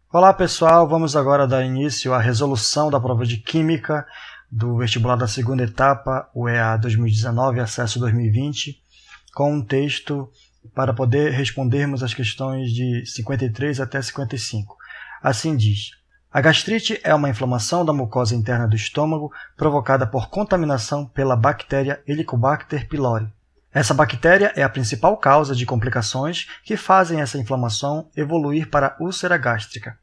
Olá pessoal, vamos agora dar início à resolução da prova de Química do vestibular da segunda etapa, o EA 2019, acesso 2020, com um texto para poder respondermos as questões de 53 até 55. Assim diz: a gastrite é uma inflamação da mucosa interna do estômago provocada por contaminação pela bactéria Helicobacter pylori. Essa bactéria é a principal causa de complicações que fazem essa inflamação evoluir para úlcera gástrica.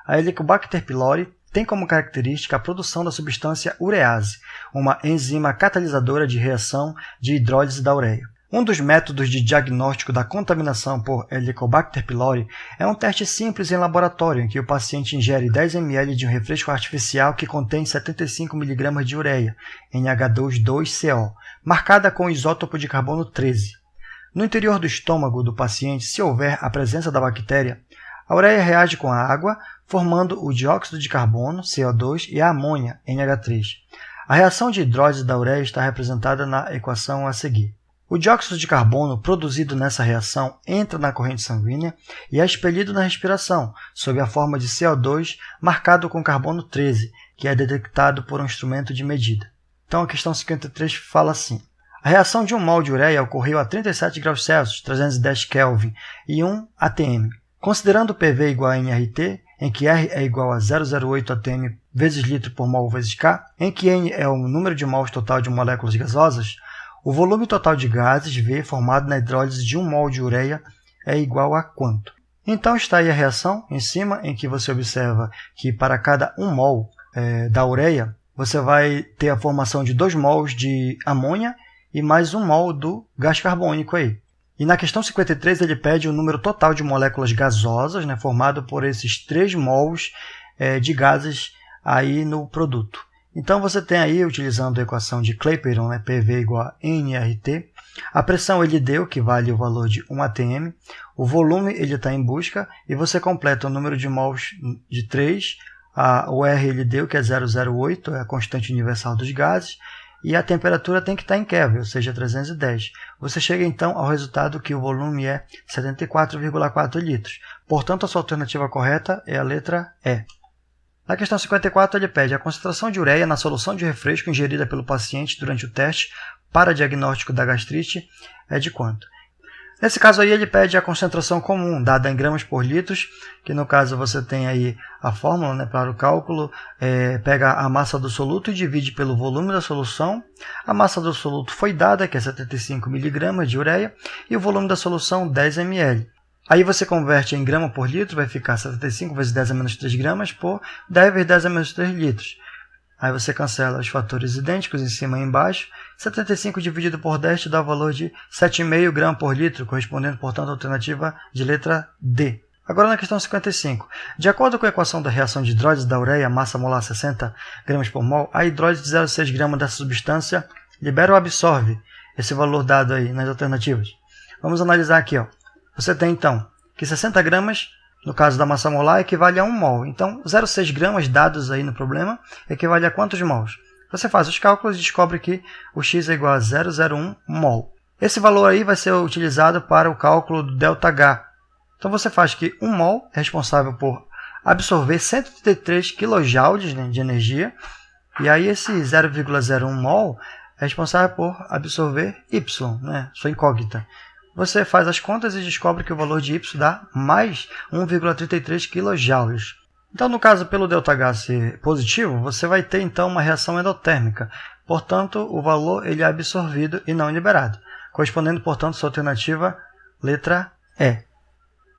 A Helicobacter pylori tem como característica a produção da substância urease, uma enzima catalisadora de reação de hidrólise da ureia. Um dos métodos de diagnóstico da contaminação por Helicobacter pylori é um teste simples em laboratório em que o paciente ingere 10 ml de um refresco artificial que contém 75 mg de ureia, NH2,2CO, marcada com o isótopo de carbono 13. No interior do estômago do paciente, se houver a presença da bactéria, a ureia reage com a água, formando o dióxido de carbono, CO2, e a amônia, NH3. A reação de hidrólise da ureia está representada na equação a seguir. O dióxido de carbono produzido nessa reação entra na corrente sanguínea e é expelido na respiração, sob a forma de CO2 marcado com carbono 13, que é detectado por um instrumento de medida. Então a questão 53 fala assim: a reação de 1 mol de ureia ocorreu a 37 graus Celsius, 310 Kelvin, e 1 atm. Considerando PV igual a nRT, em que R é igual a 0,08 atm vezes litro por mol vezes K, em que N é o número de mols total de moléculas gasosas, o volume total de gases V formado na hidrólise de 1 mol de ureia é igual a quanto? Então está aí a reação em cima, em que você observa que para cada 1 mol da ureia, você vai ter a formação de 2 mols de amônia e mais 1 mol do gás carbônico aí. E na questão 53 ele pede o número total de moléculas gasosas, formado por esses 3 mols de gases aí no produto. Então você tem aí, utilizando a equação de Clapeyron, PV igual a nRT, a pressão ele deu, que vale o valor de 1 atm, o volume ele está em busca, e você completa o número de mols de 3, o R ele deu, que é 0,08, é a constante universal dos gases, e a temperatura tem que estar em Kelvin, ou seja, 310. Você chega então ao resultado que o volume é 74,4 litros. Portanto, a sua alternativa correta é a letra E. Na questão 54, ele pede a concentração de ureia na solução de refresco ingerida pelo paciente durante o teste para diagnóstico da gastrite é de quanto? Nesse caso aí, ele pede a concentração comum, dada em gramas por litros, que no caso você tem aí a fórmula para o cálculo, pega a massa do soluto e divide pelo volume da solução. A massa do soluto foi dada, que é 75 mg de ureia, e o volume da solução 10 ml. Aí você converte em grama por litro, vai ficar 75 vezes 10 a menos 3 gramas por 10 vezes 10 a menos 3 litros. Aí você cancela os fatores idênticos em cima e embaixo. 75 dividido por 10 te dá o valor de 7,5 gramas por litro, correspondendo, portanto, à alternativa de letra D. Agora na questão 55. De acordo com a equação da reação de hidrólise da ureia, massa molar 60 gramas por mol, a hidrólise de 0,6 gramas dessa substância libera ou absorve esse valor dado aí nas alternativas. Vamos analisar aqui. Você tem então que 60 gramas, no caso da massa molar, equivale a 1 mol. Então, 0,6 gramas dados aí no problema equivale a quantos mols? Você faz os cálculos e descobre que o X é igual a 0,01 mol. Esse valor aí vai ser utilizado para o cálculo do ΔH. Então, você faz que 1 mol é responsável por absorver 133 kJ de energia, e aí esse 0,01 mol é responsável por absorver Y, sua incógnita. Você faz as contas e descobre que o valor de Y dá mais 1,33 kJ. Então, no caso, pelo ΔH ser positivo, você vai ter então uma reação endotérmica. Portanto, o valor ele é absorvido e não liberado, correspondendo, portanto, à sua alternativa letra E.